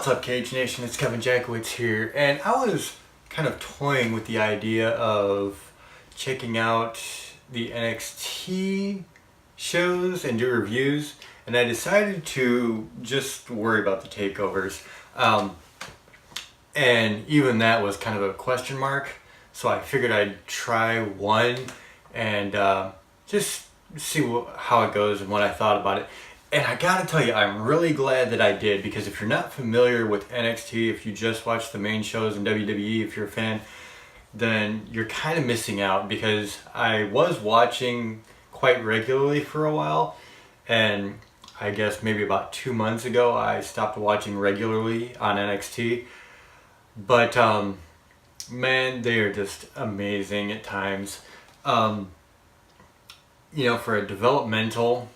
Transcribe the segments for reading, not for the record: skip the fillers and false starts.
What's up, Cage Nation? It's Kevin Jackowitz here, and I was kind of toying with the idea of checking out the NXT shows and do reviews, and I decided to just worry about the takeovers. And even that was kind of a question mark, so I figured I'd try one and just see how it goes and what I thought about it. And I gotta tell you, I'm really glad that I did, because if you're not familiar with NXT, if you just watch the main shows in WWE, if you're a fan, then you're kind of missing out, because I was watching quite regularly for a while, and I guess maybe about 2 months ago I stopped watching regularly on NXT. But man, they are just amazing at times. For a developmental,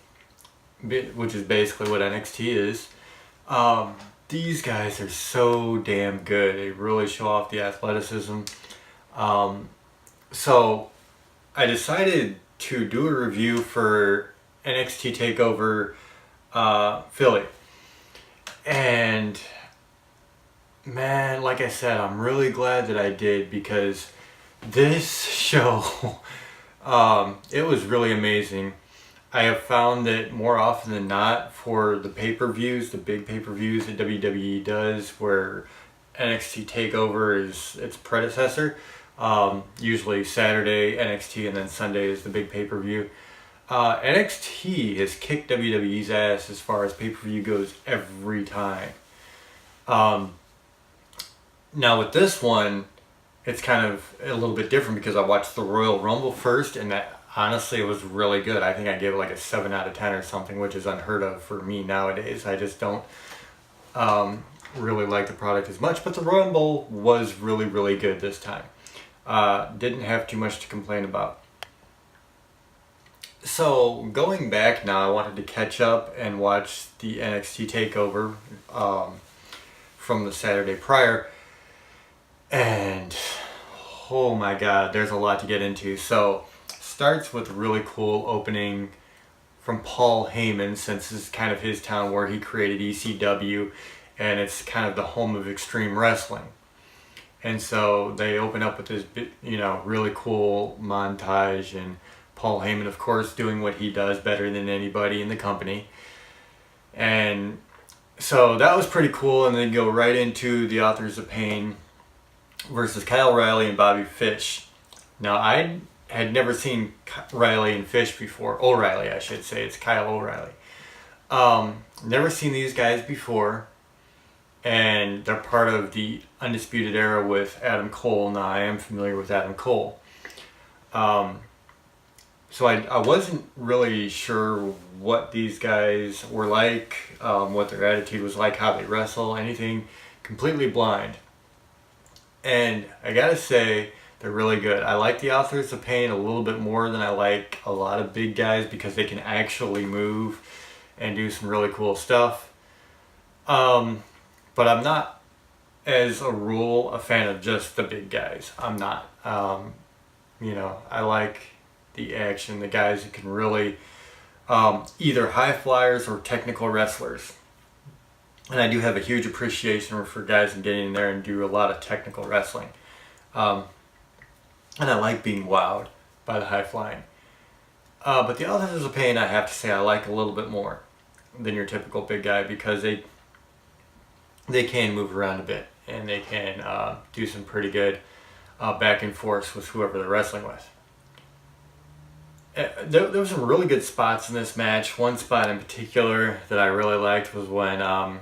which is basically what NXT is, these guys are so damn good. They really show off the athleticism. So I decided to do a review for NXT TakeOver Philly. And man, like I said, I'm really glad that I did, because this show, it was really amazing. I have found that more often than not, for the pay-per-views, the big pay-per-views that WWE does, where NXT TakeOver is its predecessor, usually Saturday NXT and then Sunday is the big pay-per-view. NXT has kicked WWE's ass as far as pay-per-view goes every time. Now with this one, it's kind of a little bit different, because I watched the Royal Rumble first, and that honestly was really good. I think I gave it like a 7 out of 10 or something, which is unheard of for me nowadays. I just don't really like the product as much, but the Royal Rumble was really, really good this time. Didn't have too much to complain about. So going back now, I wanted to catch up and watch the NXT TakeOver from the Saturday prior. And oh my god, there's a lot to get into. So starts with a really cool opening from Paul Heyman, since this is kind of his town where he created ECW, and it's kind of the home of Extreme Wrestling. And so they open up with this, really cool montage, and Paul Heyman, of course, doing what he does better than anybody in the company. And so that was pretty cool, and then go right into the Authors of Pain versus Kyle O'Reilly and Bobby Fish. Now, I had never seen Riley and Fish before. O'Reilly, I should say. It's Kyle O'Reilly. Never seen these guys before, and they're part of the Undisputed Era with Adam Cole. Now, I am familiar with Adam Cole. So I wasn't really sure what these guys were like, what their attitude was like, how they wrestle, anything. Completely blind. And I gotta say, they're really good. I like the Authors of Pain a little bit more than I like a lot of big guys, because they can actually move and do some really cool stuff. But I'm not, as a rule, a fan of just the big guys. I'm not. I like the action, the guys that can really either high flyers or technical wrestlers. And I do have a huge appreciation for guys that get in there and do a lot of technical wrestling. And I like being wowed by the high flying. But the Authors of Pain, I have to say, I like a little bit more than your typical big guy, because they can move around a bit, and they can do some pretty good back and forth with whoever they're wrestling with. There were some really good spots in this match. One spot in particular that I really liked was when I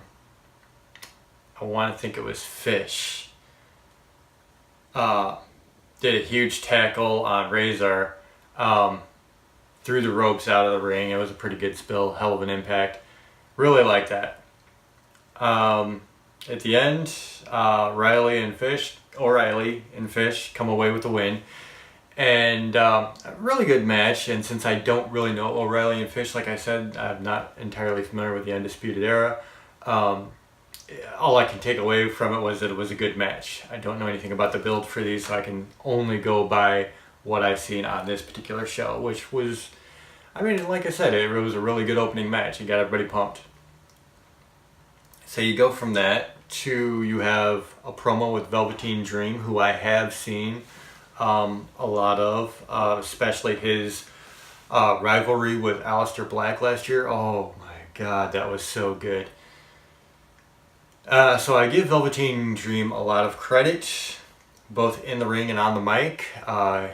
want to think it was Fish did a huge tackle on Razor, threw the ropes out of the ring. It was a pretty good spill, hell of an impact. Really like that. At the end, O'Reilly and Fish come away with the win. And a really good match. And since I don't really know O'Reilly and Fish, like I said, I'm not entirely familiar with the Undisputed Era. All I can take away from it was that it was a good match. I don't know anything about the build for these, so I can only go by what I've seen on this particular show, which was, like I said, it was a really good opening match. It got everybody pumped. So you go from that you have a promo with Velveteen Dream, who I have seen a lot of, especially his rivalry with Aleister Black last year. Oh my God, that was so good. So I give Velveteen Dream a lot of credit, both in the ring and on the mic.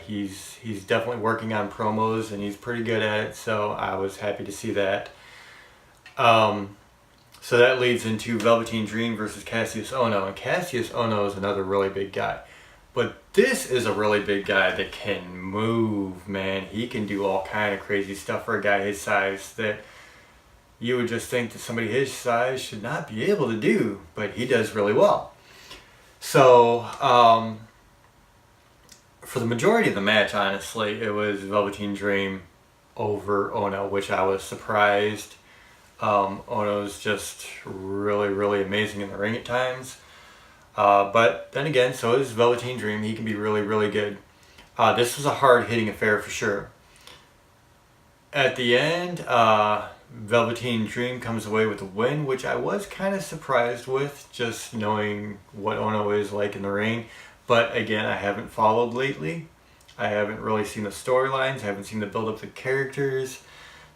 He's definitely working on promos and he's pretty good at it, so I was happy to see that. So that leads into Velveteen Dream versus Cassius Ohno, and Cassius Ohno is another really big guy. But this is a really big guy that can move, man. He can do all kind of crazy stuff for a guy his size that you would just think that somebody his size should not be able to do, but he does really well. So, for the majority of the match, honestly, it was Velveteen Dream over Ohno, which I was surprised. Ohno's just really, really amazing in the ring at times. But then again, so is Velveteen Dream. He can be really, really good. This was a hard-hitting affair for sure. At the end, Velveteen Dream comes away with a win, which I was kind of surprised with, just knowing what Ohno is like in the ring. But again, I haven't followed lately. I haven't really seen the storylines. I haven't seen the build up the characters.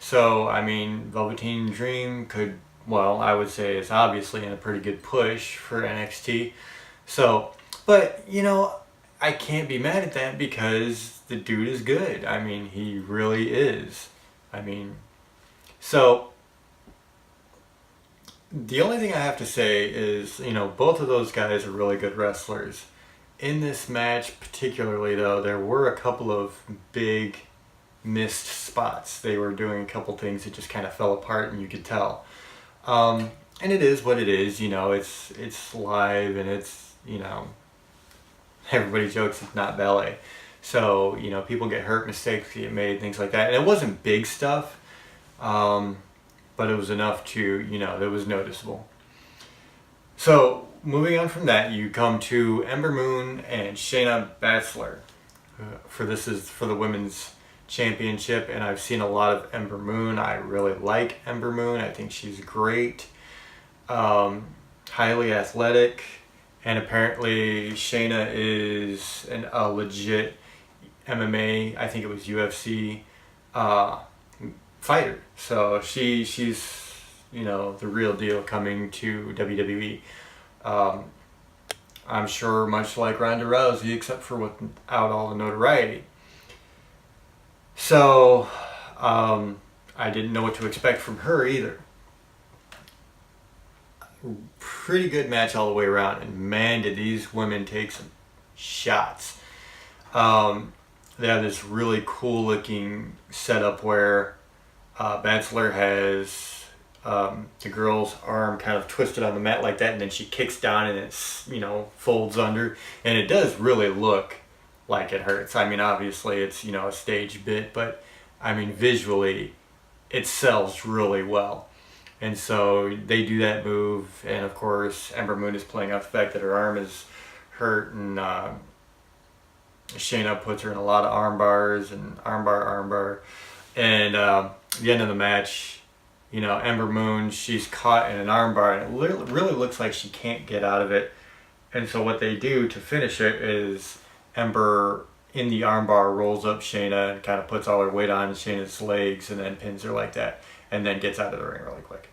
So, I mean, Velveteen Dream could, well, I would say is obviously in a pretty good push for NXT. So, but, you know, I can't be mad at that because the dude is good. I mean, he really is. I mean, so the only thing I have to say is, you know, both of those guys are really good wrestlers. In this match particularly, though, there were a couple of big missed spots. They were doing a couple things that just kind of fell apart, and you could tell. And it is what it is, you know, it's live, and it's, you know, everybody jokes it's not ballet. So, you know, people get hurt, mistakes get made, things like that. And it wasn't big stuff, but it was enough to, you know, that was noticeable. So, moving on from that, you come to Ember Moon and Shayna Baszler. This is for the women's championship, and I've seen a lot of Ember Moon. I really like Ember Moon. I think she's great. Highly athletic, and apparently Shayna is a legit MMA, I think it was UFC, fighter. So she's, you know, the real deal coming to WWE. I'm sure much like Ronda Rousey, except for without all the notoriety. So, I didn't know what to expect from her either. Pretty good match all the way around, and man, did these women take some shots. They have this really cool looking setup where Baszler has the girl's arm kind of twisted on the mat like that, and then she kicks down and it's, you know, folds under, and it does really look like it hurts. I mean, obviously it's, you know, a stage bit, but I mean, visually it sells really well. And so they do that move, and of course Ember Moon is playing off the fact that her arm is hurt, and Shayna puts her in a lot of arm bars and armbar. And the end of the match, you know, Ember Moon, she's caught in an armbar, and it really looks like she can't get out of it. And so what they do to finish it is Ember in the armbar rolls up Shayna and kind of puts all her weight on Shayna's legs and then pins her like that, and then gets out of the ring really quick.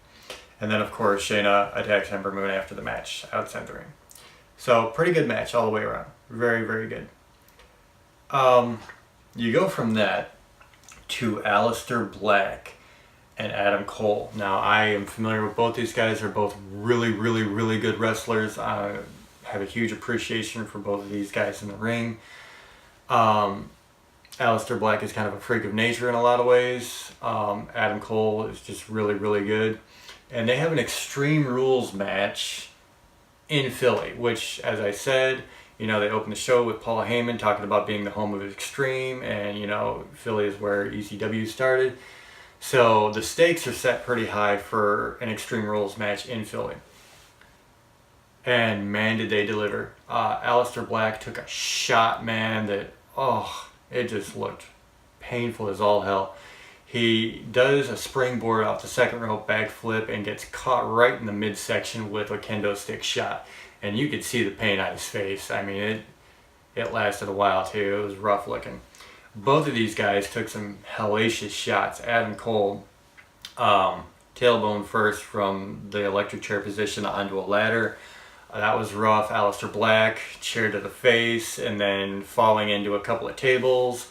And then of course Shayna attacks Ember Moon after the match outside the ring. So pretty good match all the way around. Very, very good. You go from that to Aleister Black and Adam Cole. Now, I am familiar with both these guys. They're both really, really, really good wrestlers. I have a huge appreciation for both of these guys in the ring. Aleister Black is kind of a freak of nature in a lot of ways. Adam Cole is just really, really good. And they have an Extreme Rules match in Philly, which, as I said, you know, they opened the show with Paul Heyman talking about being the home of Extreme, and, you know, Philly is where ECW started. So the stakes are set pretty high for an Extreme Rules match in Philly. And man, did they deliver. Aleister Black took a shot, man, that, oh, it just looked painful as all hell. He does a springboard off the second rope backflip and gets caught right in the midsection with a kendo stick shot. And you could see the pain on his face. I mean, it lasted a while too. It was rough looking. Both of these guys took some hellacious shots. Adam Cole, tailbone first from the electric chair position onto a ladder. That was rough. Aleister Black, chair to the face, and then falling into a couple of tables.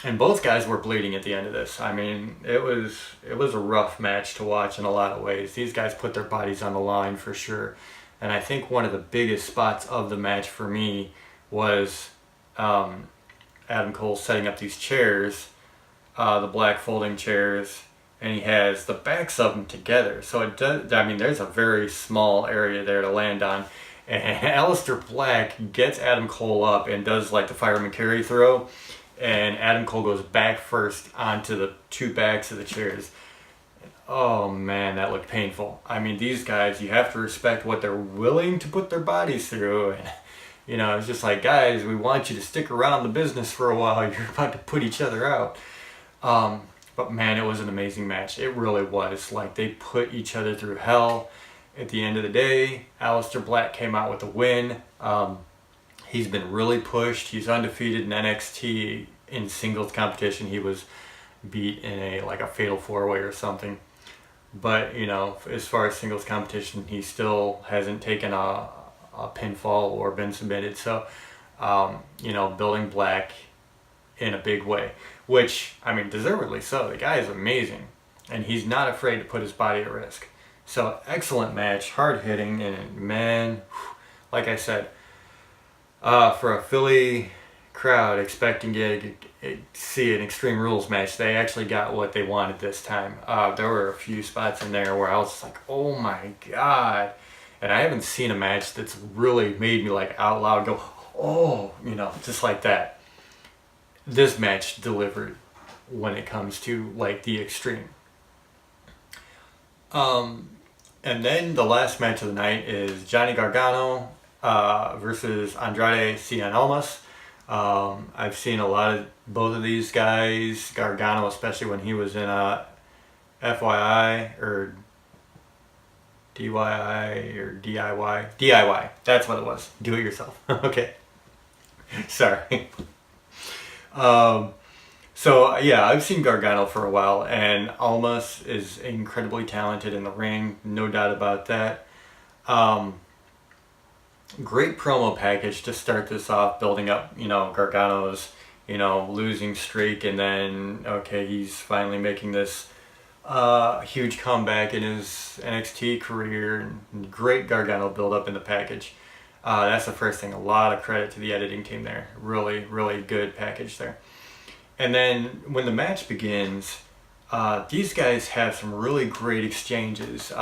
And both guys were bleeding at the end of this. I mean, it was a rough match to watch in a lot of ways. These guys put their bodies on the line for sure. And I think one of the biggest spots of the match for me was Adam Cole setting up these chairs, the black folding chairs, and he has the backs of them together. So it does, I mean, there's a very small area there to land on. And Aleister Black gets Adam Cole up and does like the fireman carry throw. And Adam Cole goes back first onto the two backs of the chairs. Oh man, that looked painful. I mean, these guys, you have to respect what they're willing to put their bodies through. And, you know, it's just like, guys, we want you to stick around the business for a while. You're about to put each other out. But man, it was an amazing match. It really was. Like, they put each other through hell. At the end of the day, Aleister Black came out with a win. He's been really pushed. He's undefeated in NXT in singles competition. He was beat in a fatal 4-way or something. But, you know, as far as singles competition, he still hasn't taken a pinfall or been submitted. So, you know, building Black in a big way, which, I mean, deservedly so. The guy is amazing, and he's not afraid to put his body at risk. So, excellent match, hard hitting, and man, like I said, for a Philly crowd expecting to see an Extreme Rules match, they actually got what they wanted this time. There were a few spots in there where I was just like, oh my god. And I haven't seen a match that's really made me like out loud go, oh, you know, just like that. This match delivered when it comes to like the Extreme. And then the last match of the night is Johnny Gargano versus Andrade Cien Almas. I've seen a lot of both of these guys, Gargano especially when he was in FYI or DYI or DIY. DIY, that's what it was. Do it yourself. Okay. Sorry. So yeah, I've seen Gargano for a while, and Almas is incredibly talented in the ring, no doubt about that. Great promo package to start this off, building up, you know, Gargano's, you know, losing streak, and then, okay, he's finally making this huge comeback in his NXT career. And great Gargano build up in the package. That's the first thing. A lot of credit to the editing team there. Really, really good package there. And then when the match begins, these guys have some really great exchanges.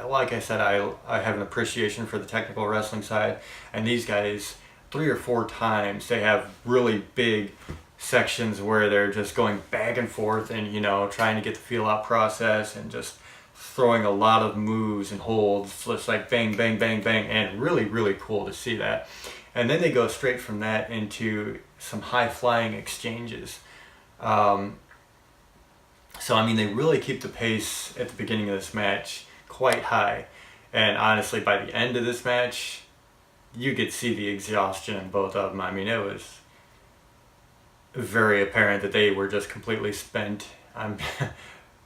Like I said, I have an appreciation for the technical wrestling side, and these guys, 3 or 4 times, they have really big sections where they're just going back and forth and, you know, trying to get the feel out process and just throwing a lot of moves and holds, just like bang, bang, bang, bang, and really, really cool to see that. And then they go straight from that into some high-flying exchanges. So, I mean, they really keep the pace at the beginning of this match quite high. And honestly, by the end of this match, you could see the exhaustion in both of them. I mean, it was very apparent that they were just completely spent. I'm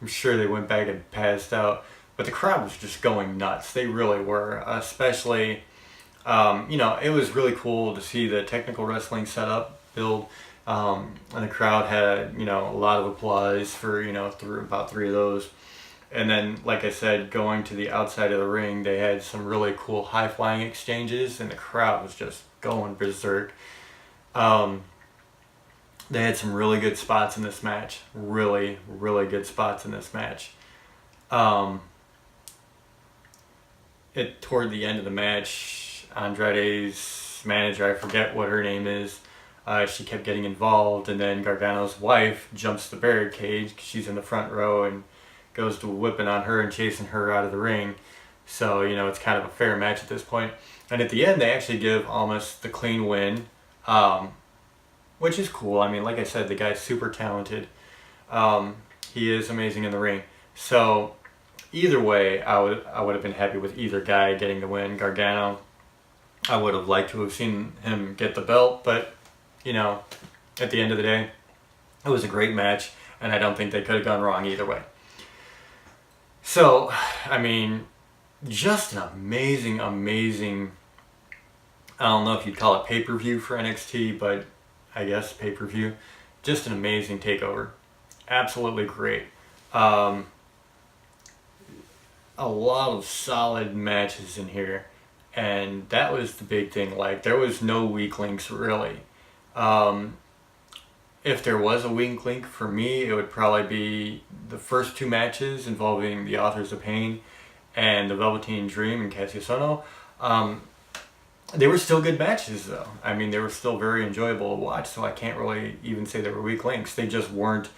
sure they went back and passed out. But the crowd was just going nuts. They really were. Especially, you know, it was really cool to see the technical wrestling setup build. And the crowd had, you know, a lot of applause for, you know, about 3 of those. And then, like I said, going to the outside of the ring, they had some really cool high-flying exchanges, and the crowd was just going berserk. They had some really good spots in this match. Really, really good spots in this match. Toward the end of the match, Andrade's manager, I forget what her name is, she kept getting involved, and then Gargano's wife jumps the barricade. She's in the front row and goes to whipping on her and chasing her out of the ring. So, you know, it's kind of a fair match at this point. And at the end, they actually give Almas the clean win, which is cool. I mean, like I said, the guy's super talented. He is amazing in the ring. So either way, I would have been happy with either guy getting the win. Gargano, I would have liked to have seen him get the belt, but you know, at the end of the day, it was a great match, and I don't think they could have gone wrong either way. So, I mean, just an amazing, amazing, I don't know if you'd call it pay-per-view for NXT, but I guess pay-per-view. Just an amazing takeover. Absolutely great. A lot of solid matches in here, and that was the big thing. Like, there was no weak links, really. If there was a weak link for me, it would probably be the first two matches involving the Authors of Pain and the Velveteen Dream and Cassius Ohno. They were still good matches, though. I mean, they were still very enjoyable to watch, so I can't really even say they were weak links. They just weren't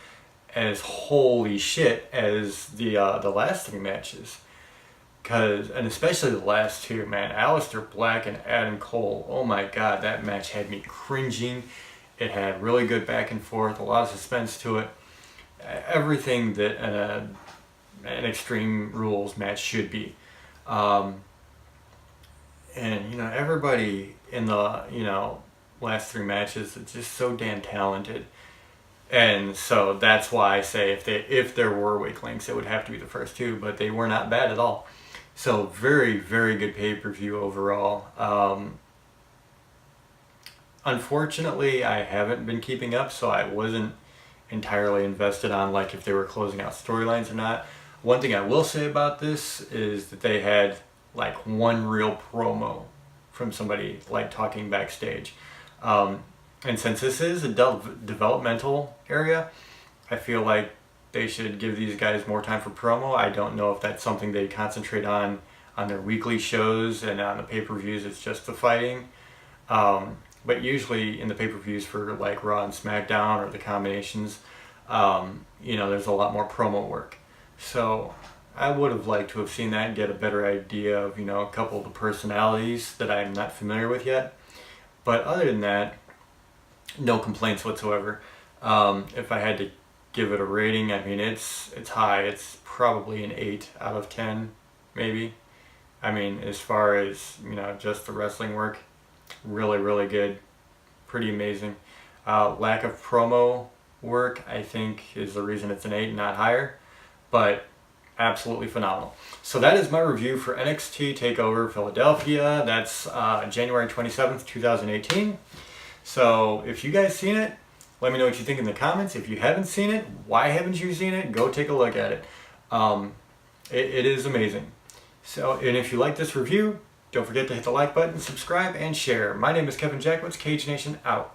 as holy shit as the last three matches. And especially the last two, man. Aleister Black and Adam Cole. Oh my god, that match had me cringing. It had really good back and forth, a lot of suspense to it. Everything that an Extreme Rules match should be. And, you know, everybody in the, you know, last three matches is just so damn talented. And so that's why I say if there were weak links, it would have to be the first two, but they were not bad at all. So very, very good pay-per-view overall. Unfortunately, I haven't been keeping up, so I wasn't entirely invested on like if they were closing out storylines or not. One thing I will say about this is that they had like one real promo from somebody like talking backstage. And since this is a developmental area, I feel like they should give these guys more time for promo. I don't know if that's something they concentrate on their weekly shows, and on the pay-per-views it's just the fighting. But usually in the pay-per-views for like Raw and SmackDown or the combinations, you know, there's a lot more promo work. So I would have liked to have seen that and get a better idea of, you know, a couple of the personalities that I'm not familiar with yet. But other than that, no complaints whatsoever. If I had to give it a rating, I mean, it's high. It's probably an 8 out of 10, maybe. I mean, as far as, you know, just the wrestling work, really, really good. Pretty amazing. Lack of promo work, I think, is the reason it's an 8, not higher. But absolutely phenomenal. So that is my review for NXT TakeOver Philadelphia. That's January 27th, 2018. So if you guys seen it, let me know what you think in the comments. If you haven't seen it, why haven't you seen it? Go take a look at it. It is amazing. So, and if you like this review, don't forget to hit the like button, subscribe, and share. My name is Kevin Jackwitz, Cage Nation out.